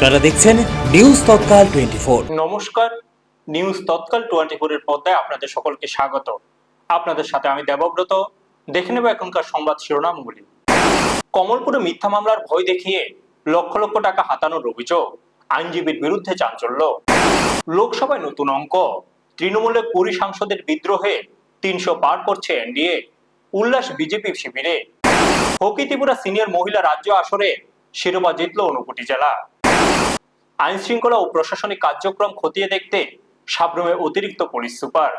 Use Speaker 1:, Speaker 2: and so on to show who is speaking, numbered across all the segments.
Speaker 1: আপনারা দেখছেন নিউজ তৎকাল 24।
Speaker 2: নমস্কার, নিউজ তৎকাল 24 এর পর্দায় আপনাদের সকলকে স্বাগত। আপনাদের সাথে আমি দেবব্রত। দেখে নেব এখনকার সংবাদ শিরোনামগুলি। কমলপুরে মিথ্যা মামলার ভয় দেখিয়ে লক্ষ লক্ষ টাকা হাতানোর অভিযোগ, আইনজীবীর বিরুদ্ধে চাঞ্চল্য। লোকসভায় নতুন অঙ্ক, তৃণমূলের 20 সাংসদের বিদ্রোহে 300 পার করছে এনডিএ, উল্লাস বিজেপি শিবিরে। হকি ত্রিপুরা সিনিয়র মহিলা রাজ্য আসরে শিরোপা জিতল 49 জেলা। আইন শৃঙ্খলা ও প্রশাসনিক কার্যক্রম খতিয়ে দেখতে সাব্রুমে অতিরিক্ত পুলিশ সুপার।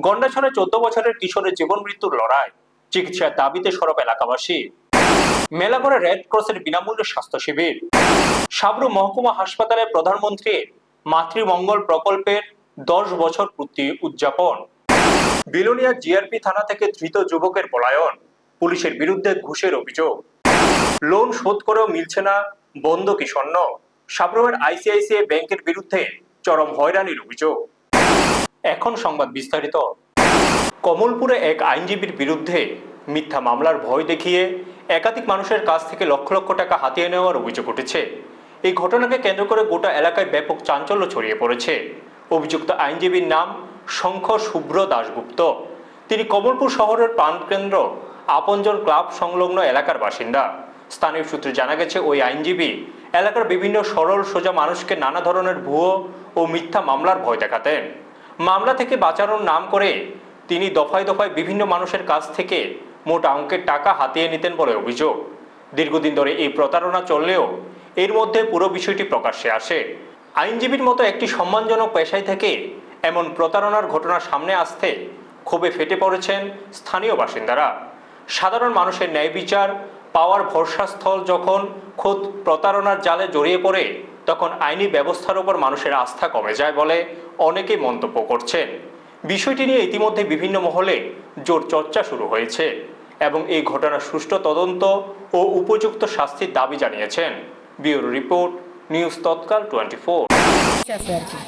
Speaker 2: গন্ডাছড়ায় 14 বছরের কিশোরের জীবন মৃত্যুর লড়াই, চিকিৎসার দাবিতে সরব এলাকাবাসী। মেলাঘরে রেড ক্রসের বিনামূল্যে স্বাস্থ্য শিবির। সাব্রুম মহকুমা হাসপাতালে প্রধানমন্ত্রীর মাতৃমঙ্গল প্রকল্পের 10 বছর পূর্তি উদযাপন। বিলোনিয়া জিআরপি থানা থেকে ধৃত যুবকের পলায়ন, পুলিশের বিরুদ্ধে ঘুষের অভিযোগ। লোন শোধ করেও মিলছে না বন্ধকি স্বর্ণ, সাব্রুমের আইসিআইসিআই ব্যাংকের বিরুদ্ধে চরম হয়রানির অভিযোগ। এখন সংবাদ বিস্তারিত। কমলপুরে এক আইনজীবীর বিরুদ্ধে মিথ্যা মামলার ভয় দেখিয়ে একাধিক মানুষের কাছ থেকে লক্ষ লক্ষ টাকা হাতিয়ে নেওয়ার অভিযোগ উঠেছে। এই ঘটনাকে কেন্দ্র করে গোটা এলাকায় ব্যাপক চাঞ্চল্য ছড়িয়ে পড়েছে। অভিযুক্ত আইনজীবীর নাম শঙ্খ শুভ্র দাশগুপ্ত। তিনি কমলপুর শহরের প্রাণকেন্দ্র আপনজন ক্লাব সংলগ্ন এলাকার বাসিন্দা। স্থানীয় সূত্রে জানা গেছে, ওই আইনজীবী এলাকার বিভিন্ন সরল সোজা মানুষকে নানা ধরনের ভুয়ো ও মিথ্যা মামলার ভয় দেখাতেন। মামলা থেকে বাঁচানোর নাম করে তিনি দফায় দফায় বিভিন্ন মানুষের কাছ থেকে মোটা অঙ্কের টাকা হাতিয়ে নিতেন বলে অভিযোগ। দীর্ঘদিন ধরে এই প্রতারণা চললেও এর মধ্যে পুরো বিষয়টি প্রকাশ্যে আসে। আইনজীবীর মতো একটি সম্মানজনক পেশায় থেকে এমন প্রতারণার ঘটনা সামনে আসতে ক্ষোভে ফেটে পড়েছেন স্থানীয় বাসিন্দারা। সাধারণ মানুষের ন্যায় বিচার পাওয়ার ভরসাস্থল যখন খোদ প্রতারণার জালে জড়িয়ে পড়ে, তখন আইনি ব্যবস্থার উপর মানুষের আস্থা কমে যায় বলে অনেকেই মন্তব্য করছেন। বিষয়টি নিয়ে ইতিমধ্যে বিভিন্ন মহলে জোর চর্চা শুরু হয়েছে এবং এই ঘটনার সুষ্ঠু তদন্ত ও উপযুক্ত শাস্তির দাবি জানিয়েছেন। ব্যুরো রিপোর্ট, নিউজ তৎকাল 24।
Speaker 3: আছে আর কি।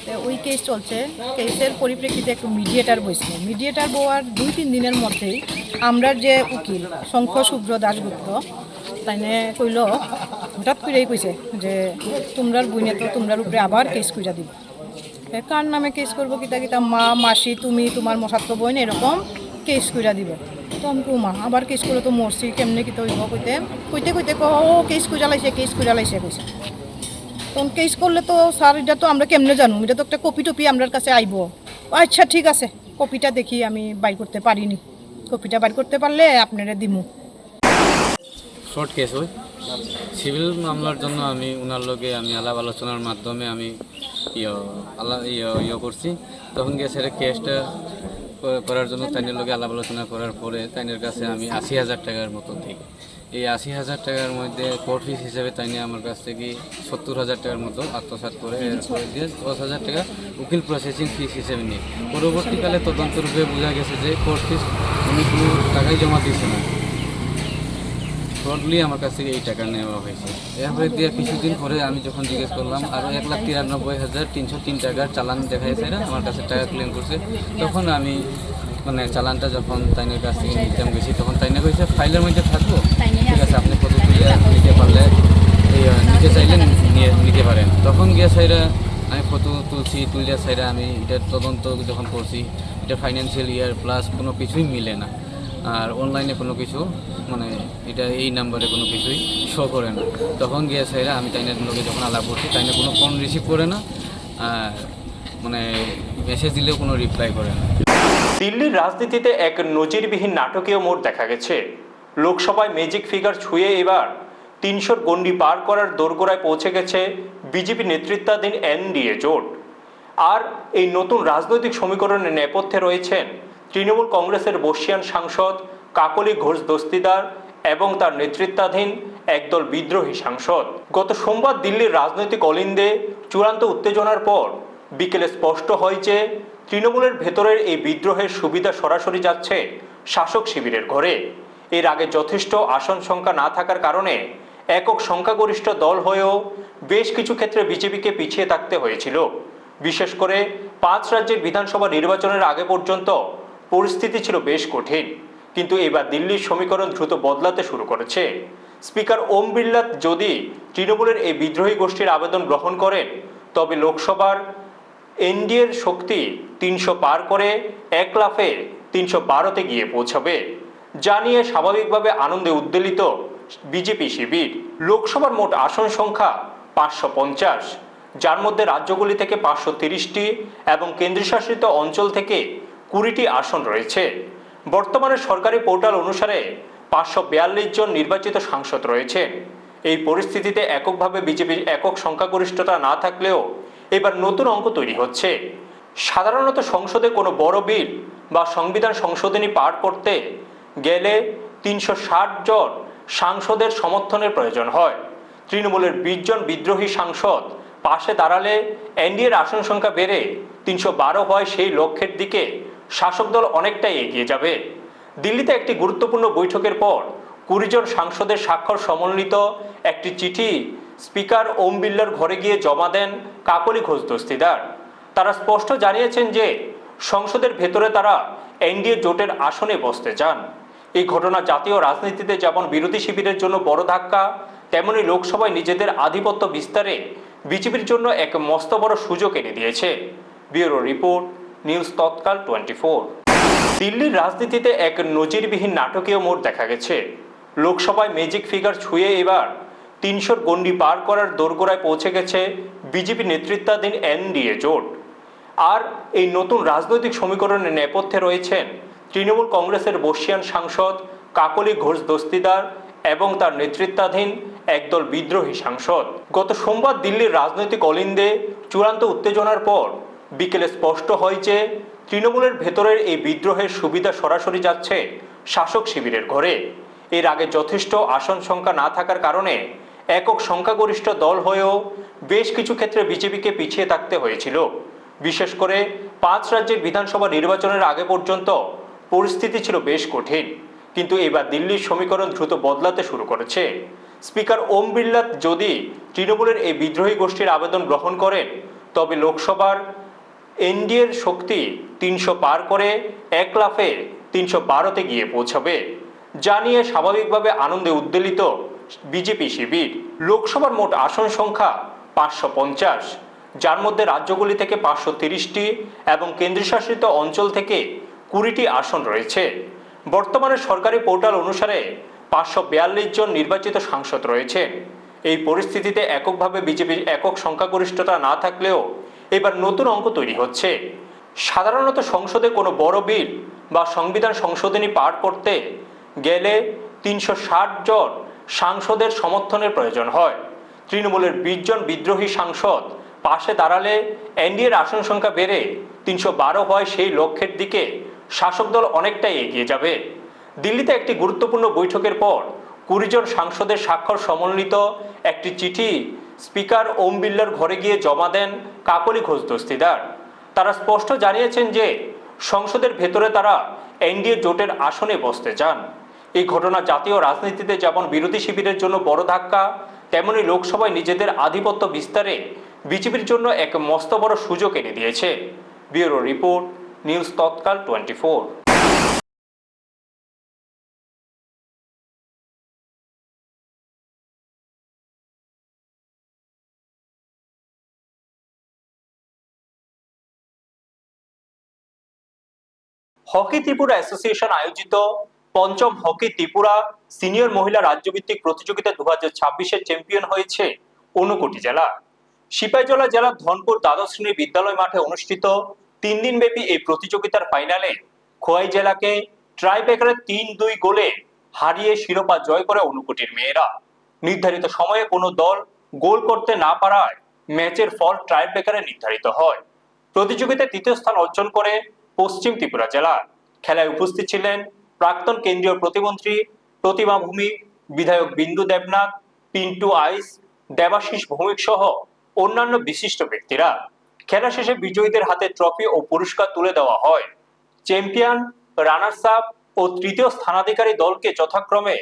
Speaker 3: তো ওই কেস চলছে, কেসের পরিপ্রেক্ষিতে একটু মিডিয়েটার বসছে। মিডিয়েটার বওয়ার 2-3 দিনের মধ্যেই আমরা যে উকিল শঙ্খ শুভ্র দাশগুপ্ত তাইনে কইল, হঠাৎ করেই কইছে যে তোমরার বইনে তো তোমরার উপরে আবার কেস কইরা দিব। কার নামে কেস করবো, কিতা কিতা মা মাসি তুমি তোমার মশাত্ত বইন এরকম কেস কইরা দিব। তো আমি মা আবার কেস করে তো মরছি, কেমনে কিতা হইব কইতে কইতে কইতে ও কেস কইরা লাইছে কইছে। তখন কেস করলে তো স্যার এটা তো আমরা কেমনে জানো, এটা তো একটা কপি টপি আমার কাছে আইব। আচ্ছা ঠিক আছে, কপিটা দেখি আমি বাইর করতে পারিনি, কপিটা বাইর করতে পারলে আপনারা দিমু।
Speaker 4: শর্ট কেস ওই সিভিল মামলার জন্য আমি ওনার লগে আমি আলাপ আলোচনার মাধ্যমে আমি করছি। তখন গিয়ে সেটা কেসটা করার জন্য তাইনের লগে আলাপ আলোচনা করার পরে তাইনের কাছে আমি 80,000 টাকার মতো দিই। এই 80,000 টাকার মধ্যে কোর্ট ফিস হিসেবে তাইনে আমার কাছ থেকে 70,000 টাকার মতো আত্মসাৎ করে এরপরে দিয়ে 10,000 টাকা উকিল প্রসেসিং ফিস হিসেবে নিই। পরবর্তীকালে তদন্ত রূপে বোঝা গেছে যে কোর্ট ফিস উনি কোনো টাকাই জমা দিচ্ছে না, ফ্রডলি আমার কাছ থেকে এই টাকা নেওয়া হয়েছে। এরপরে দিয়ে কিছুদিন পরে আমি যখন জিজ্ঞেস করলাম, আরও 1,93,303 টাকার চালান দেখাইছে না, আমার কাছে টাকা ক্লেম করছে। তখন আমি চালানটা যখন তাইনের কাছ থেকে নিতে গেছি, তখন তাইনে কইছে ফাইলের মধ্যে থাকবো, ঠিক আছে আপনি কত নিতে পারলে নিতে চাইলে নিতে পারেন। তখন গিয়ে সাইরা আমি ফটো তুলিয়া সাইরা আমি এটার তদন্ত যখন করছি, এটা ফাইন্যান্সিয়াল ইয়ার প্লাস কোনো কিছুই মিলে না। আর অনলাইনে কোনো কিছু এটা এই নাম্বারে কোনো কিছুই শো করে না। তখন গিয়ে সাইরা আমি তাইনের লোকে যখন আলাপ করছি, তাইনে কোনো ফোন রিসিভ করে না, আর মেসেজ দিলেও কোনো রিপ্লাই করে না।
Speaker 2: দিল্লির রাজনীতিতে এক নজিরবিহীন নাটকীয় মোড় দেখা গেছে। লোকসভায় ম্যাজিক ফিগার ছুঁয়ে এবার 300 গণ্ডি পার করার দোরগোড়ায় পৌঁছে গেছে বিজেপি নেতৃত্বাধীন এনডিএ জোট। আর এই নতুন রাজনৈতিক সমীকরণের নেপথ্যে রয়েছেন তৃণমূল কংগ্রেসের বর্ষিয়ান সাংসদ কাকলি ঘোষ দস্তিদার এবং তার নেতৃত্বাধীন একদল বিদ্রোহী সাংসদ। গত সোমবার দিল্লির রাজনৈতিক অলিন্দে চূড়ান্ত উত্তেজনার পর বিকেলে স্পষ্ট হয় যে তৃণমূলের ভেতরের এই বিদ্রোহের সুবিধা সরাসরি যাচ্ছে শাসক শিবিরের ঘরে। এর আগে যথেষ্ট আসন সংখ্যা না থাকার কারণে একক সংখ্যাগরিষ্ঠ দল হয়েও বেশ কিছু ক্ষেত্রে বিজেপিকে পিছিয়ে থাকতে হয়েছিল। বিশেষ করে 5 রাজ্যের বিধানসভা নির্বাচনের আগে পর্যন্ত পরিস্থিতি ছিল বেশ কঠিন, কিন্তু এবার দিল্লির সমীকরণ দ্রুত বদলাতে শুরু করেছে। স্পিকার ওম বিড়লা যদি তৃণমূলের এই বিদ্রোহী গোষ্ঠীর আবেদন গ্রহণ করেন তবে লোকসভার এনডিএর শক্তি 300 পার করে এক লাফে 312-তে গিয়ে পৌঁছাবে, যা নিয়ে স্বাভাবিকভাবে আনন্দে উদ্বেলিত বিজেপি শিবির। লোকসভার মোট আসন সংখ্যা 550, যার মধ্যে রাজ্যগুলি থেকে 530টি এবং কেন্দ্রশাসিত অঞ্চল থেকে 20টি আসন রয়েছে। বর্তমানে সরকারি পোর্টাল অনুসারে 542 জন নির্বাচিত সাংসদ রয়েছেন। এই পরিস্থিতিতে এককভাবে বিজেপির একক সংখ্যাগরিষ্ঠতা না থাকলেও এবার নতুন অঙ্ক তৈরি হচ্ছে। সাধারণত সংসদে কোনো বড় বিল বা সংবিধান সংশোধনী পার করতে গেলে 360 জন সাংসদের সমর্থনের প্রয়োজন হয়। তৃণমূলের 20 জন বিদ্রোহী সাংসদ পাশে দাঁড়ালে এনডিএর আসন সংখ্যা বেড়ে 312 হয়। সেই লক্ষ্যের দিকে শাসক দল অনেকটাই এগিয়ে যাবে। দিল্লিতে একটি গুরুত্বপূর্ণ বৈঠকের পর 20 জন সাংসদের স্বাক্ষর সমন্বিত একটি চিঠি স্পিকার ওম বিড়লার ঘরে গিয়ে জমা দেন কাকলি ঘোষ দস্তিদার। তারা স্পষ্ট জানিয়েছেন যে সংসদের ভেতরে তারা এনডিএ জোটের আসনে বসতে চান। এই ঘটনা জাতীয় রাজনীতিতে যেমন বিরোধী শিবিরের জন্য বড় ধাক্কা, তেমনি লোকসভায় নিজেদের আধিপত্য বিস্তারে বিজেপির জন্য এক মস্ত বড় সুযোগ এনে দিয়েছে। ব্যুরো রিপোর্ট, নিউজ তৎকাল 24। দিল্লির রাজনীতিতে এক নজিরবিহীন নাটকীয় মোড় দেখা গেছে। লোকসভায় ম্যাজিক ফিগার ছুঁয়ে এবার 300-র গণ্ডি পার করার দোরগোড়ায় পৌঁছে গেছে বিজেপি নেতৃত্বাধীন এনডিএ জোট। আর এই নতুন রাজনৈতিক সমীকরণের নেপথ্যে রয়েছেন তৃণমূল কংগ্রেসের বর্ষীয়ান সাংসদ কাকলি ঘোষ দস্তিদার এবং তার নেতৃত্বাধীন একদল বিদ্রোহী সাংসদ। গত সোমবার দিল্লির রাজনৈতিক অলিন্দে চূড়ান্ত উত্তেজনার পর বিকেলে স্পষ্ট হয় যে তৃণমূলের ভেতরের এই বিদ্রোহের সুবিধা সরাসরি যাচ্ছে শাসক শিবিরের ঘরে। এর আগে যথেষ্ট আসন সংখ্যা না থাকার কারণে একক সংখ্যাগরিষ্ঠ দল হয়েও বেশ কিছু ক্ষেত্রে বিজেপিকে পিছিয়ে থাকতে হয়েছিল। বিশেষ করে 5 রাজ্যের বিধানসভা নির্বাচনের আগে পর্যন্ত পরিস্থিতি ছিল বেশ কঠিন। কিন্তু এবার দিল্লির সমীকরণ দ্রুত বদলাতে শুরু করেছে। স্পিকার ওম বিড়লা যদি তৃণমূলের এই বিদ্রোহী গোষ্ঠীর আবেদন গ্রহণ করেন তবে লোকসভার এনডিএর শক্তি 300 পার করে এক লাফে 312-তে গিয়ে পৌঁছাবে, যা নিয়ে স্বাভাবিকভাবে আনন্দে উদ্বেলিত বিজেপি শিবির। লোকসভার মোট আসন সংখ্যা 550, যার মধ্যে রাজ্যগুলি থেকে 530টি এবং কেন্দ্রশাসিত অঞ্চল থেকে 20টি আসন রয়েছে। বর্তমানে সরকারি পোর্টাল অনুসারে 542 জন নির্বাচিত সাংসদ রয়েছেন। এই পরিস্থিতিতে এককভাবে বিজেপির একক সংখ্যাগরিষ্ঠতা না থাকলেও এবার নতুন অঙ্ক তৈরি হচ্ছে। সাধারণত সংসদে কোনো বড় বিল বা সংবিধান সংশোধনী পার করতে গেলে 360 জন সাংসদের সমর্থনের প্রয়োজন হয়। তৃণমূলের 20 জন বিদ্রোহী সাংসদ পাশে দাঁড়ালে এনডিএর আসন সংখ্যা বেড়ে 312 হয়। সেই লক্ষ্যের দিকে শাসক দল অনেকটাই এগিয়ে যাবে। দিল্লিতে একটি গুরুত্বপূর্ণ বৈঠকের পর 20 জন সাংসদের স্বাক্ষর সমন্বিত একটি চিঠি স্পিকার ওম বিড়লার ঘরে গিয়ে জমা দেন কাকলি ঘোষ দস্তিদার। তারা স্পষ্ট জানিয়েছেন যে সংসদের ভেতরে তারা এনডিএ জোটের আসনে বসতে চান। এই ঘটনা জাতীয় রাজনীতিতে যেমন বিরোধী শিবিরের জন্য বড় ধাক্কা, তেমনি লোকসভায় নিজেদের আধিপত্য বিস্তারে বিজেপির জন্য এক মস্ত বড় সুযোগ এনে দিয়েছে। ব্যুরো রিপোর্ট, নিউজ তৎকাল 24। হকি ত্রিপুরা অ্যাসোসিয়েশন আয়োজিত পঞ্চম হকি ত্রিপুরা সিনিয়র মহিলা রাজ্যভিত্তিক প্রতিযোগিতা 2026-এর চ্যাম্পিয়ন হয়েছে ঊনকোটি জেলা। সিপাহীজলা জেলার ধনপুর দ্বাদশ শ্রেণী বিদ্যালয় মাঠে অনুষ্ঠিত 3 দিনব্যাপী এই প্রতিযোগিতার ফাইনালে খোয়াই জেলাকে ট্রাইব্রেকারে 3-2 গোলে হারিয়ে শিরোপা জয় করে ঊনকোটির মেয়েরা। নির্ধারিত সময়ে কোনো দল গোল করতে না পারায় ম্যাচের ফল ট্রাইব্রেকারে নির্ধারিত হয়। প্রতিযোগিতায় তৃতীয় স্থান অর্জন করে পশ্চিম ত্রিপুরা জেলা। খেলায় উপস্থিত ছিলেন প্রাক্তন কেন্দ্রীয় প্রতিমন্ত্রী প্রতিমা ভৌমিক, বিধায়ক বিন্দু দেবনাথ, পিন্টু আইস, দেবাশিস ভৌমিক সহ অন্যান্য বিশিষ্ট ব্যক্তিরা। খেলা শেষে বিজয়ীদের হাতে ট্রফি ও পুরস্কার তুলে দেওয়া হয়। চ্যাম্পিয়ন, রানার্স আপ ও তৃতীয় স্থানাধিকারী দলকে যথাক্রমে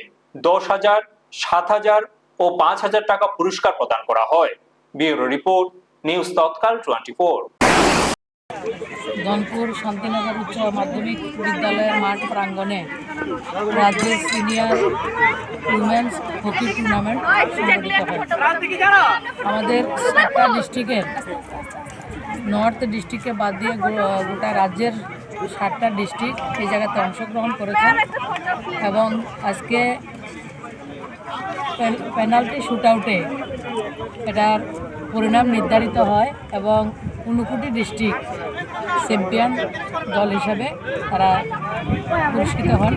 Speaker 2: 10,000, 7,000 ও 5,000 টাকা পুরস্কার প্রদান করা হয়। ব্যুরো রিপোর্ট, নিউজ তৎকাল 24।
Speaker 5: ধনপুর শান্তিনগর উচ্চ মাধ্যমিক বিদ্যালয়ের মাঠ প্রাঙ্গণে রাজ্যের সিনিয়র উইমেন্স হকি টুর্নামেন্ট সংগঠিত হয়। আমাদের 7টা ডিস্ট্রিক্টের নর্থ ডিস্ট্রিক্টকে বাদ দিয়ে গোটা রাজ্যের 7টা ডিস্ট্রিক্ট এই জায়গাতে অংশগ্রহণ করেছেন এবং আজকে পেনাল্টি শুট আউটে এটার পরিণাম নির্ধারিত হয় এবং ঊনকোটি ডিস্ট্রিক্ট চ্যাম্পিয়ন দল হিসাবে তারা পুরস্কৃত হন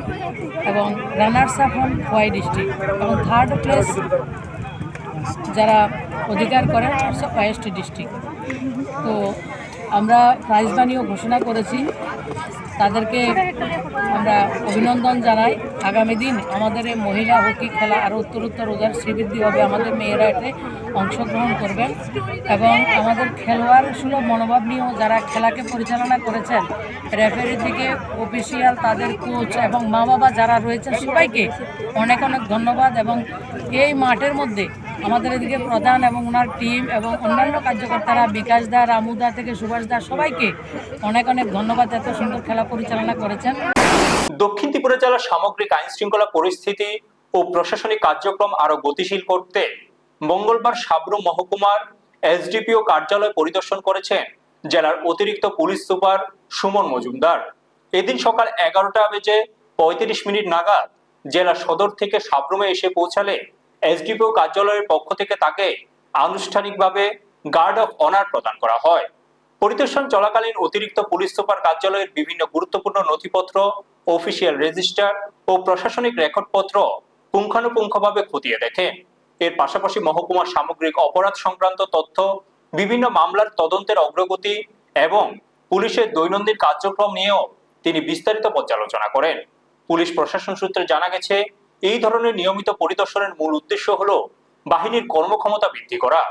Speaker 5: এবং রানার্স আপ হন খোয়াই ডিস্ট্রিক্ট এবং থার্ড প্লেস যারা অধিকার করেন ওয়েস্ট ডিস্ট্রিক্ট। তো আমরা প্রাইজ মানিও ঘোষণা করেছি, তাদেরকে আমরা অভিনন্দন জানাই। আগামী দিন আমাদের এই মহিলা হকি খেলা আরও উত্তরোত্তর রোজার শ্রীবৃদ্ধি হবে, আমাদের মেয়েরা এতে অংশগ্রহণ করবেন এবং আমাদের খেলোয়াড় সুলভ মনোভাব নিয়েও যারা খেলাকে পরিচালনা করেছেন, রেফারি থেকে অফিসিয়াল, তাদের কোচ এবং মা বাবা যারা রয়েছেন সবাইকে অনেক অনেক ধন্যবাদ। এবং এই মাঠের মধ্যে আমাদের এদিকে প্রধান এবং ওনার টিম এবং অন্যান্য কার্যকর্তারা, বিকাশ দা, রামু দা থেকে সুভাষ দা, সবাইকে অনেক অনেক ধন্যবাদ, এত সুন্দর খেলা পরিচালনা করেছেন।
Speaker 2: দক্ষিণ ত্রিপুরা জেলার সামগ্রিক আইন শৃঙ্খলা পরিস্থিতি ও প্রশাসনিক কার্যক্রম আরো গতিশীল করতে মঙ্গলবার সাব্রুম মহকুমার এসডিপিও কার্যালয় পরিদর্শন করেছেন জেলার অতিরিক্ত পুলিশ সুপার সুমন মজুমদার। এদিন সকাল 11:35 নাগাদ জেলা সদর থেকে সাব্রুমে এসে পৌঁছালে এসডিপিও কার্যালয়ের পক্ষ থেকে তাকে আনুষ্ঠানিকভাবে গার্ড অফ অনার প্রদান করা হয়। পরিদর্শন চলাকালীন অতিরিক্ত পুলিশ সুপার কার্যালয়ের বিভিন্ন গুরুত্বপূর্ণ নথিপত্র, অফিসিয়াল রেজিস্টার ও প্রশাসনিক রেকর্ডপত্র পুঙ্খানুপুঙ্খভাবে খতিয়ে দেখেন। এর পাশাপাশি মহকুমার সামগ্রিক অপরাধ সংক্রান্ত তথ্য, বিভিন্ন মামলার তদন্তের অগ্রগতি এবং পুলিশের দৈনন্দিন কার্যক্রম নিয়েও তিনি বিস্তারিত পর্যালোচনা করেন। পুলিশ প্রশাসন সূত্রে জানা গেছে, এই ধরনের নিয়মিত পরিদর্শনের মূল উদ্দেশ্য হলো বাহিনীর কর্মক্ষমতা বৃদ্ধি করা।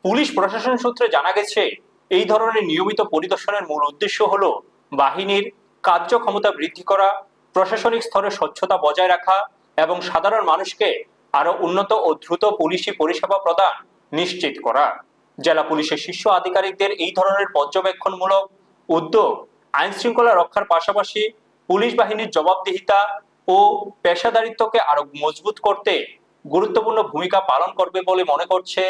Speaker 2: পুলিশ প্রশাসন সূত্রে জানা গেছে, এই ধরনের নিয়মিত পরিদর্শনের মূল উদ্দেশ্য হলো বাহিনীর কার্যক্ষমতা বৃদ্ধি করা, প্রশাসনিক স্তরে স্বচ্ছতা বজায় রাখা এবং সাধারণ মানুষকে আরো উন্নত ও দ্রুত পুলিশি পরিষেবা প্রদান নিশ্চিত করা। জেলা পুলিশের শীর্ষ আধিকারিকদের এই ধরনের পর্যবেক্ষণমূলক উদ্যোগ আইন শৃঙ্খলা রক্ষার পাশাপাশি পুলিশ বাহিনীর জবাবদিহিতা ও পেশাদারিত্বকে আরো মজবুত করতে গুরুত্বপূর্ণ ভূমিকা পালন করবে বলে মনে করছে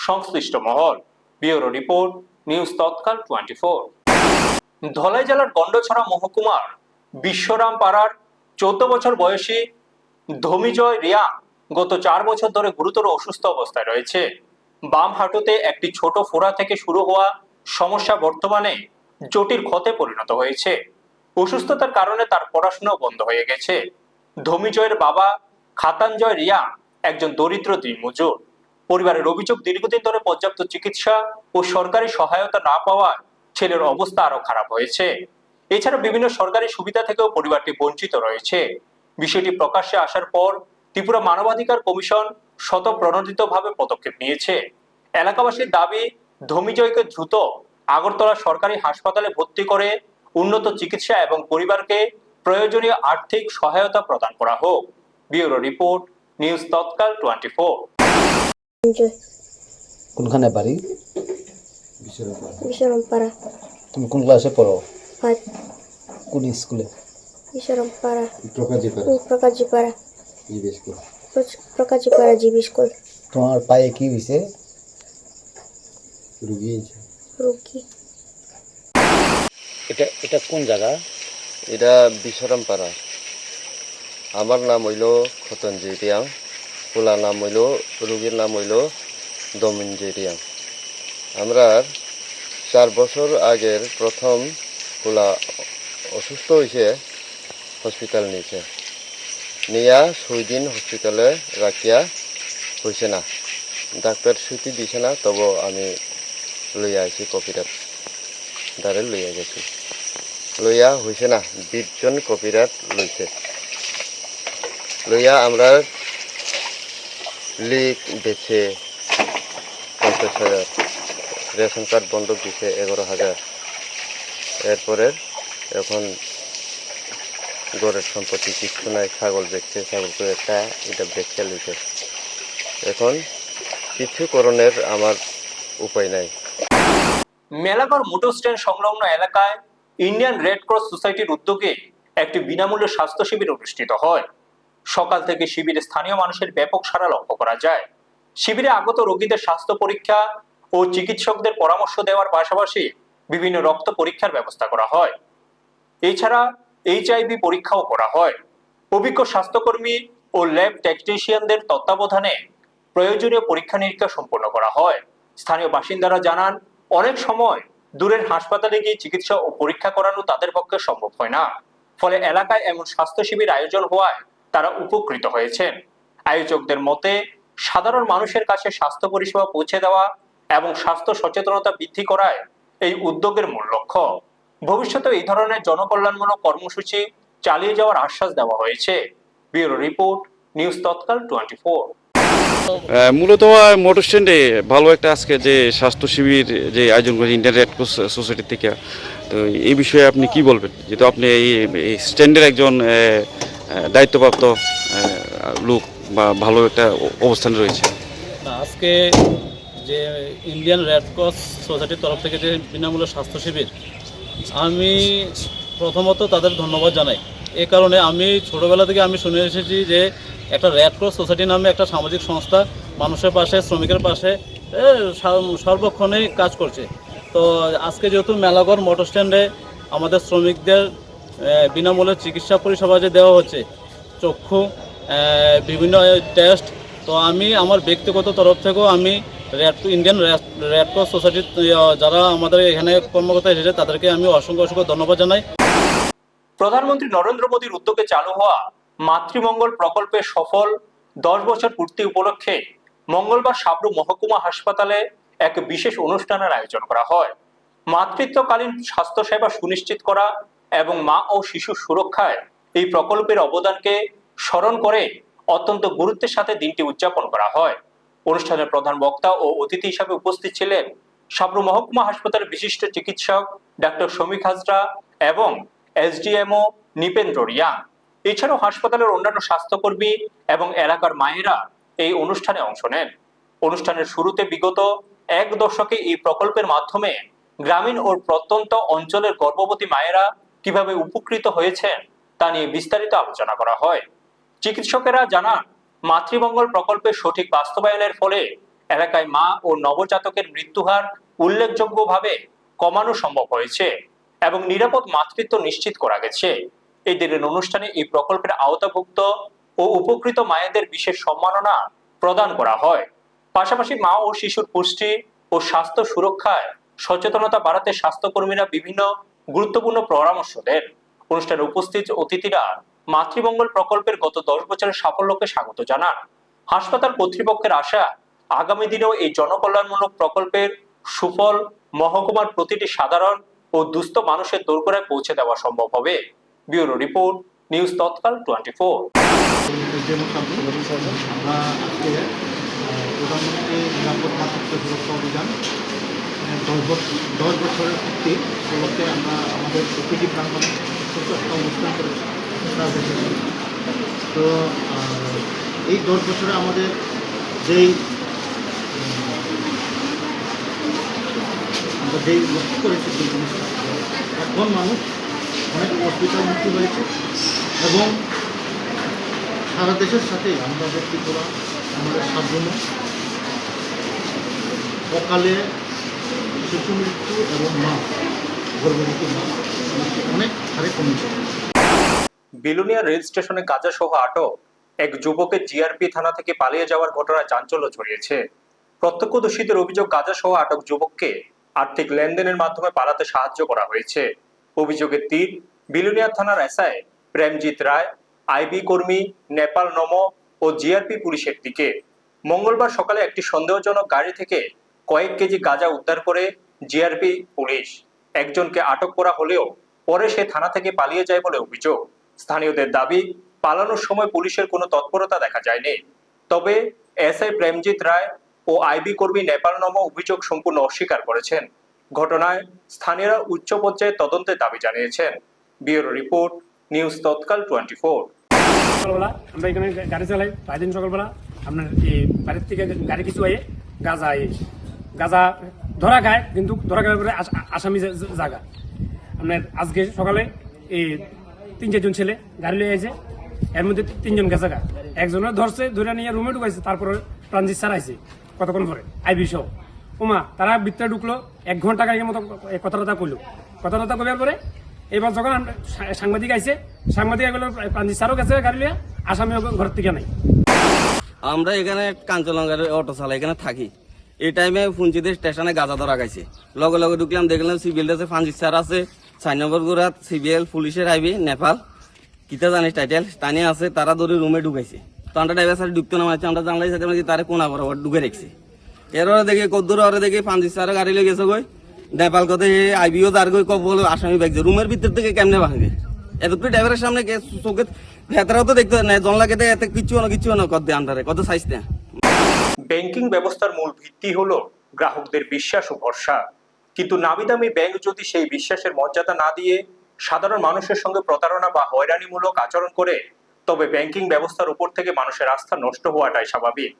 Speaker 2: সংশ্লিষ্ট মহল। ব্যুরো রিপোর্ট, নিউজ তৎকাল 24। ধলাই জেলার গন্ডছড়া মহকুমার বিশ্বরাম পাড়ার 14 বছর বয়সী ধমিজয় রিয়া গত 4 বছর ধরে গুরুতর অসুস্থ অবস্থায় রয়েছে। বাম হাঁটুতে একটি ছোট ফোড়া থেকে শুরু হওয়া সমস্যা বর্তমানে জটিল ক্ষতে পরিণত হয়েছে। অসুস্থতার কারণে তার পড়াশোনাও বন্ধ হয়ে গেছে। ধমিজয়ের বাবা খাতাঞ্জয় রিয়া একজন দরিদ্র দিনমজুর। পরিবারের অভিযোগ, দীর্ঘদিন ধরে পর্যাপ্ত চিকিৎসা ও সরকারি সহায়তা না পাওয়ার ছেলের অবস্থা আরো খারাপ হয়েছে। এছাড়া বিভিন্ন সরকারি সুবিধা থেকেও পরিবারটি বঞ্চিত রয়েছে। বিষয়টি প্রকাশ্যে আসার পর ত্রিপুরা মানবাধিকার কমিশন স্বতঃপ্রণোদিতভাবে পদক্ষেপ নিয়েছে। এলাকাবাসীর দাবি, ধমিজয়কে দ্রুত আগরতলা সরকারি হাসপাতালে ভর্তি করে উন্নত চিকিৎসা এবং পরিবারকে প্রয়োজনীয় আর্থিক সহায়তা প্রদান করা হোক। ব্যুরো রিপোর্ট, নিউজ তৎকাল 24।
Speaker 6: কোনখানে বাড়ি?
Speaker 7: বিশ্বরামপাড়া।
Speaker 6: তুমি কোন ক্লাসে পড়ো?
Speaker 7: 5।
Speaker 6: কোন স্কুলে?
Speaker 7: বিশ্বরামপাড়া।
Speaker 6: প্রকাশজিপাড়া
Speaker 7: প্রকাশজিপাড়া জিবি স্কুল।
Speaker 6: তোমার পায়ে কি হয়েছে?
Speaker 7: রুগী।
Speaker 6: এটা কোন জায়গা?
Speaker 8: এটা বিশ্বরামপাড়া। আমার নাম হইল খতঞ্জয় রিয়াং, পোলা নাম হইল, রুগীর নাম হইল দমঞ্জয় রিয়াং। আমরা 4 বছর আগের প্রথম পোলা অসুস্থ হয়েছে, হসপিটাল নিয়েছে, নিয়া 6 দিন হসপিটালে রাখিয়া হয়েছে না, ডাক্তার ছুটি দিছে না। তবু আমি লইয়া আইছি, কপিরাট দ্বারে লইয়া গেছি, লইয়া হয়েছে না। 20 জন কপিরাট লইছে, লইয়া আমরা লিক বেছে 50,000, রেশন কার্ড বন্ধক দিছে 11,000। এরপরে এখন গড়ের সম্পত্তি কিছু নাই, ছাগল বেচছে, ছাগলকে একটা এটা বেচে লইছে। এখন কিছু করণের আমার উপায় নাই।
Speaker 2: মেলাঘর মোটর স্ট্যান্ড সংলগ্ন এলাকায় ইন্ডিয়ান রেড ক্রস সোসাইটির উদ্যোগে একটি বিনামূল্যে স্বাস্থ্য শিবির অনুষ্ঠিত হয়। সকাল থেকে শিবিরে স্থানীয় মানুষের ব্যাপক সাড়া লক্ষ্য করা যায়। শিবিরে আগত রোগীদের স্বাস্থ্য পরীক্ষা ও চিকিৎসকদের পরামর্শ দেওয়ার পাশাপাশি বিভিন্ন রক্ত পরীক্ষার ব্যবস্থা করা হয়। এছাড়া HIV পরীক্ষাও করা হয়। অভিজ্ঞ স্বাস্থ্যকর্মী ও ল্যাব টেকনিশিয়ানদের তত্ত্বাবধানে প্রয়োজনীয় পরীক্ষা নিরীক্ষা সম্পন্ন করা হয়। স্থানীয় বাসিন্দারা জানান, অনেক সময় দূরের হাসপাতালে গিয়ে চিকিৎসা ও পরীক্ষা করানো তাদের পক্ষে সম্ভব হয় না। ফলে এলাকায় এমন স্বাস্থ্য শিবির আয়োজন হওয়ায় তারা উপকৃত হয়েছেন। আয়োজকদের মতে, সাধারণ মানুষের কাছে স্বাস্থ্য পরিষেবা পৌঁছে দেওয়া এবং স্বাস্থ্য সচেতনতা বৃদ্ধি করায় এই উদ্যোগের মূল লক্ষ্য। ভবিষ্যতে এই ধরনের জনকল্যাণমূলক কর্মসূচি চালিয়ে যাওয়ার আশ্বাস দেওয়া হয়েছে। ব্যুরো রিপোর্ট, নিউজ তৎকাল 24।
Speaker 9: মূলত মোটর স্ট্যান্ডে ভালো একটা আজকে যে স্বাস্থ্য শিবির যে আয়োজন করেছে ইন্ডিয়ান রেড ক্রস সোসাইটি থেকে, তো এই বিষয়ে আপনি কি বলবেন, যেহেতু আপনি এই স্ট্যান্ডের একজন দায়িত্বপ্রাপ্ত লোক বা ভালো একটা অবস্থানে রয়েছে।
Speaker 10: আজকে যে ইন্ডিয়ান রেড ক্রস সোসাইটির তরফ থেকে যে বিনামূল্যে স্বাস্থ্য শিবির, আমি প্রথমত তাদের ধন্যবাদ জানাই। এই কারণে আমি ছোটোবেলা থেকে আমি শুনে এসেছি যে একটা রেড ক্রস সোসাইটি নামে একটা সামাজিক সংস্থা মানুষের পাশে, শ্রমিকের পাশে সর্বক্ষণেই কাজ করছে। তো আজকে যেহেতু মেলাঘর মোটর স্ট্যান্ডে আমাদের শ্রমিকদের বিনামূল্যে চিকিৎসা পরিষেবা যে দেওয়া হচ্ছে, চক্ষু, বিভিন্ন টেস্ট, তো আমি আমার ব্যক্তিগত তরফ থেকেও আমি ইন্ডিয়ান রেড ক্রস সোসাইটির যারা আমাদের এখানে কর্মকর্তা এসেছে তাদেরকে আমি অসংখ্য ধন্যবাদ জানাই।
Speaker 2: প্রধানমন্ত্রী নরেন্দ্র মোদীর উদ্যোগে চালু হওয়া মাতৃমঙ্গল প্রকল্পের সফল 10 বছর পূর্তি উপলক্ষে মঙ্গলবার সাবরু মহকুমা হাসপাতালে এক বিশেষ অনুষ্ঠানের আয়োজন করা হয়। মাতৃত্বকালীন স্বাস্থ্যসেবা সুনিশ্চিত করা এবং মা ও শিশু সুরক্ষায় এই প্রকল্পের অবদানকে স্মরণ করে অত্যন্ত গুরুত্বের সাথে দিনটি উদযাপন করা হয়। অনুষ্ঠানের প্রধান বক্তা ও অতিথি হিসাবে উপস্থিত ছিলেন সাবরু মহকুমা হাসপাতালের বিশিষ্ট চিকিৎসক ডাক্তার শমিক হাজরা এবং SDMO নিপেন্দ্র রিয়াং। এছাড়াও হাসপাতালের অন্যান্য স্বাস্থ্যকর্মী এবং এলাকার মায়েরা এই অনুষ্ঠানে অংশ নেন। অনুষ্ঠানের শুরুতে বিগত 1 দশকে এই প্রকল্পের মাধ্যমে গ্রামীণ ও প্রত্যন্ত অঞ্চলের গর্ভবতী মায়েরা কিভাবে উপকৃত হয়েছেন তা নিয়ে বিস্তারিত আলোচনা করা হয়। চিকিৎসকেরা জানান, মাতৃমঙ্গল প্রকল্পের সঠিক বাস্তবায়নের ফলে এলাকায় মা ও নবজাতকের মৃত্যুহার উল্লেখযোগ্যভাবে কমানো সম্ভব হয়েছে এবং নিরাপদ মাতৃত্ব নিশ্চিত করা গেছে। এই দিনের অনুষ্ঠানে এই প্রকল্পের আওতাভুক্ত ও উপকৃত মায়েদের বিশেষ সম্মাননা প্রদান করা হয়। পাশাপাশি মা ও শিশুর পুষ্টি ও স্বাস্থ্য সুরক্ষায় সচেতনতা বাড়াতে স্বাস্থ্যকর্মীরা বিভিন্ন গুরুত্বপূর্ণ পরামর্শ দেন। অনুষ্ঠানে উপস্থিত অতিথিরা মাতৃমঙ্গল প্রকল্পের গত 10 বছরের সাফল্যকে স্বাগত জানান। হাসপাতাল কর্তৃপক্ষের আশা, আগামী দিনেও এই জনকল্যাণমূলক প্রকল্পের সুফল মহকুমার প্রতিটি সাধারণ ও দুস্থ মানুষের দোরগোড়ায় পৌঁছে দেওয়া সম্ভব হবে। ব্যুরো রিপোর্ট, নিউজ তৎকাল 24।
Speaker 11: প্রধানমন্ত্রী নিরাপদ মাতৃত্ব সুরক্ষা অভিযান 10 বছরের পূর্তি উপলক্ষে আমরা আমাদের প্রতিটি প্রাঙ্গণে ছোট্ট একটা অনুষ্ঠান করেছি। তো এই 10 বছরে আমাদের যেই লক্ষ্য করেছি যে জিনিসটা, এখন মানুষ অনেক হসপিটাল মুক্তি হয়েছে এবং সারা দেশের সাথে আমরা দেখতে করা আমাদের সাবধান অকালে শিশু মৃত্যু এবং মা গর্ভবতী মা অনেক হারে কমেছে।
Speaker 2: বিলোনিয়া রেল স্টেশনে গাঁজা সহ আটক এক যুবকের জিআরপি থানা থেকে পালিয়ে যাওয়ার ঘটনায় চাঞ্চল্য ছড়িয়েছে। প্রত্যক্ষদর্শীদের অভিযোগ, গাঁজা সহ আটক যুবককে আর্থিক লেনদেনের মাধ্যমে পালাতে সাহায্য করা হয়েছে। অভিযোগের তীর বিলোনিয়া থানার এসআই প্রেমজিৎ রায়, আইবি কর্মী নেপাল নমো ও জিআরপি পুলিশের দিকে। মঙ্গলবার সকালে একটি সন্দেহজনক গাড়ি থেকে কয়েক কেজি গাঁজা উদ্ধার করে জিআরপি পুলিশ। একজনকে আটক করা হলেও পরে সে থানা থেকে পালিয়ে যায় বলে অভিযোগ। স্থানীয়দের দাবি, পালানোর সময় পুলিশের কোনো তৎপরতা দেখা যায়নি। তবে এসআই প্রেমজিৎ রায় ও আইবি কর্মী নেপাল নমো অভিযোগ সম্পূর্ণ অস্বীকার করেছেন। ঘটনায় স্থানীয়রা উচ্চ পর্যায়ে তদন্তের দাবি জানিয়েছেন। ব্যুরো রিপোর্ট, নিউজ তৎকাল 24।
Speaker 12: সকালবেলা আমরা এখানে গাড়ি চালাই, প্রায় দিন সকালবেলা আপনার এই বাড়ির থেকে গাড়ি কিছু আয়ে গাঁজা ধরা খায়, কিন্তু ধরা খাওয়ার পরে আসামি জায়গা আপনার আজকে সকালে এই 3-4 জন ছেলে গাড়ি লিয়ে আইছে, এর মধ্যে 3 জন গেছে গা, একজনের ধরছে, ধরে নিয়ে রুমে ঢুকাইছে, তারপরে ট্রানজিট স্যার আইছে কতক্ষণ পরে আইবি সহ ওমা তারা ভিতরে ঢুকলো, 1 ঘন্টা গাড়ির মতো কথাটা কইলো, কথাটা কইবার পরে এবার যখন সাংবাদিক আইছে, সাংবাদিক এগুলো ট্রানজিট স্যারও গেছে গাড়ি লিয়ে, আসামি ঘর থেকে নাই।
Speaker 4: আমরা এখানে কাঞ্চনগরের অটো চালাই, এখানে থাকি। এই টাইমে ফুঞ্চিদের স্টেশনে গাঁজা ধরা গাইছে, লগে লগে ঢুকলাম, দেখলাম সিভিল আছে, ফান্সি স্যার আছে, 4 নম্বর গুড়াত সিভিএল পুলিশের আইবি নেপাল কিতা জানিস টাইটেল স্থানীয় আছে, তারা ধরে রুমে ঢুকাইছে। তো আমরা ড্রাইভার স্যার ঢুকতে নামাইছে, আমরা জানলাই সাথে তারা কোনা বরাবর ঢুকে রেখেছে। এরপরে দেখি কদ্দুর ওরে দেখি ফান্সি স্যার গাড়ি লেগে গেছে গই, নেপাল কথা আইবিও তার গই কব আসামি ব্যাগছে, রুমের ভিতর থেকে কেমনে ভাঙবে, এতটুকু ড্রাইভারের সামনে চোখে ভেতরাও তো দেখতে না, জনলাকে এত কিছু না কত আন্দারে কত সাইজ না।
Speaker 2: ব্যাংকিং ব্যবস্থার মূল ভিত্তি হলো গ্রাহকদের বিশ্বাস ও ভরসা, কিন্তু নামি দামি ব্যাংক যদি সেই বিশ্বাসের মর্যাদা না দিয়ে সাধারণ মানুষের সঙ্গে প্রতারণা বা হয়রানিমূলক আচরণ করে, তবে ব্যাংকিং ব্যবস্থার উপর থেকে মানুষের আস্থা নষ্ট হওয়াটাই স্বাভাবিক।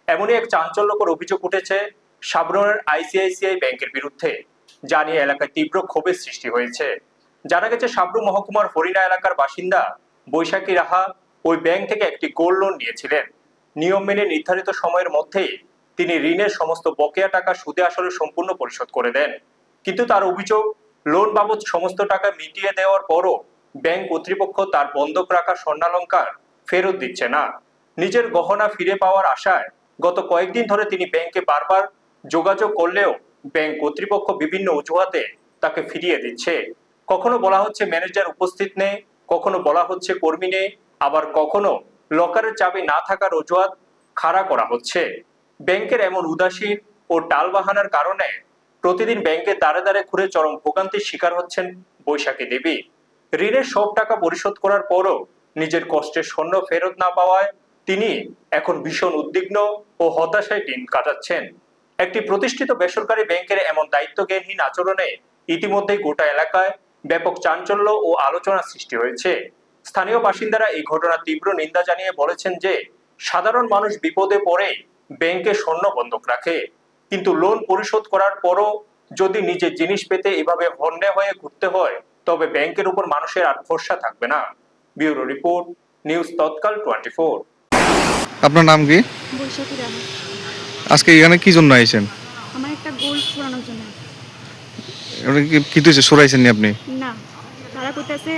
Speaker 2: এমনই এক চাঞ্চল্যকর অভিযোগ উঠেছে সাবরুমের আইসিআইসিআই ব্যাংকের বিরুদ্ধে, যা নিয়ে এলাকায় তীব্র ক্ষোভের সৃষ্টি হয়েছে। জানা গেছে সাবরুম মহকুমার হরিণা এলাকার বাসিন্দা বৈশাখী রাহা ওই ব্যাংক থেকে একটি গোল্ড লোন নিয়েছিলেন। নিয়ম মেনে নির্ধারিত সময়ের মধ্যেই তিনি ঋণের সমস্ত বকেয়া টাকা সুদে আসলে সম্পূর্ণ পরিশোধ করে দেন, কিন্তু তার অভিযোগ লোন বাবদ সমস্ত টাকা মিটিয়ে দেওয়ার পরও ব্যাংক কর্তৃপক্ষ তার বন্ধক রাখা স্বর্ণালংকার ফেরত দিচ্ছে না। নিজের গহনা ফিরে পাওয়ার আশায় গত কয়েকদিন ধরে তিনি ব্যাংকে বারবার যোগাযোগ করলেও ব্যাংক কর্তৃপক্ষ বিভিন্ন অজুহাতে তাকে ফিরিয়ে দিচ্ছে। কখনো বলা হচ্ছে ম্যানেজার উপস্থিত নেই, কখনো বলা হচ্ছে কর্মী নেই, আবার কখনো লকারের চাবি না থাকার অজুহাত খাড়া করা হচ্ছে। ব্যাংকের এমন উদাসীন ও টালবাহানার কারণে প্রতিদিন ব্যাংকে দ্বারে দ্বারে ঘুরে চরম ভোগান্তির শিকার হচ্ছেন বৈশাখী দেবী। ঋণের সব টাকা পরিশোধ করার পরও নিজের কষ্টের স্বর্ণ ফেরত না পাওয়ায় তিনি এখন ভীষণ উদ্বিগ্ন ও হতাশায় দিন কাটাচ্ছেন। একটি প্রতিষ্ঠিত বেসরকারি ব্যাংকের এমন দায়িত্বজ্ঞানহীন আচরণে ইতিমধ্যেই গোটা এলাকায় ব্যাপক চাঞ্চল্য ও আলোচনা সৃষ্টি হয়েছে। স্থানীয় বাসিন্দারা এই ঘটনার তীব্র নিন্দা জানিয়ে বলেছেন যে সাধারণ মানুষ বিপদে পড়ে ব্যাংকে স্বর্ণ বন্ধক রাখে, কিন্তু লোন পরিশোধ করার পরও যদি নিজের জিনিস পেতে এভাবে হন্যে হয়ে ঘুরতে হয়, তবে ব্যাংকের উপর মানুষের আর ভরসা থাকবে না। ব্যুরো রিপোর্ট, নিউজ তৎকাল 24।
Speaker 13: আপনার নাম কি?
Speaker 7: বৈশাখী রাহা।
Speaker 13: আজকে এখানে কি জন্য আইছেন?
Speaker 7: আমার একটা গোল্ড সরানোর জন্য।
Speaker 13: এটা কি তুইছে সরাইছেন নি আপনি?
Speaker 7: না, তারা কইতাছে,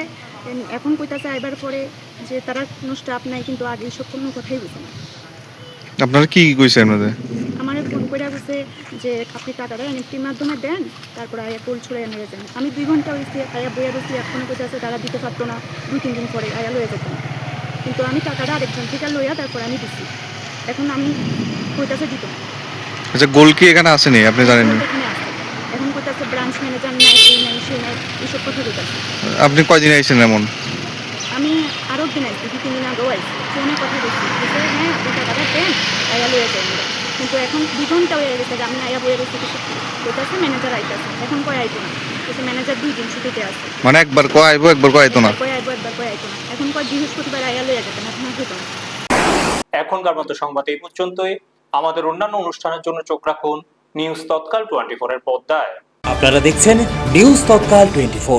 Speaker 7: এখন কইতাছে আইবার পরে যে তারা কোনো স্টাফ নাই, কিন্তু আগে সব কোনো কথাই বুঝে না।
Speaker 13: আপনারা কি কইছে আপনাদের?
Speaker 7: আমার ফোন করে বলছে যে আপনি টাকাটা এনএফটির মাধ্যমে দেন, তারপর আয়া গোল্ড ছড়াইয়া নিয়ে যান। আমি 2 ঘন্টা হয়েছে আয়া বইয়া বসি, এখন কইতাছে তারা দিতে পারতো না, 2-3 দিন পরে আয়া লয়ে যেতেন। কিন্তু আমি টাকাটা আরেকজন থেকে লইয়া তারপর আমি দিচ্ছি, এখন আমি কইতাছে দিত।
Speaker 13: আচ্ছা, গোল্ড কি এখানে আসেনি আপনি জানেন না?
Speaker 7: এখন কইতাছে ব্রাঞ্চ ম্যানেজার নাই, এই নাই সেই নাই, এইসব কথা কইতাছে।
Speaker 13: আপনি কয়দিন আইছেন এমন?
Speaker 7: আমি আরও দিন আইছি, 2-3 দিন আগেও আইছি, ফোনে কথা বলছি, হ্যাঁ আপনি টাকাটা দেন, আয়া লইয়া যান। কিন্তু এখন 2 ঘন্টা হয়ে গেছে, আমি আয়া বইয়া বসে কিছু কইতাছে ম্যানেজার আইতাছে, এখন কয় আইতো না, কিন্তু ম্যানেজার 2 দিন ছুটিতে আছে।
Speaker 13: মানে একবার কয় আইবো একবার কয় আইতো না?
Speaker 7: কয় আইবো একবার কয় আইতো না, এখন কয় বৃহস্পতিবার আয়া লইয়া যেতেন, এখন আর হইতো না।
Speaker 2: এখনকার মতো সংবাদ এই পর্যন্তই। আমাদের অন্যান্য অনুষ্ঠানের জন্য চোখ রাখুন নিউজ তৎকাল 24 এর পর্দায়।
Speaker 1: আপনারা দেখছেন নিউজ তৎকাল 24।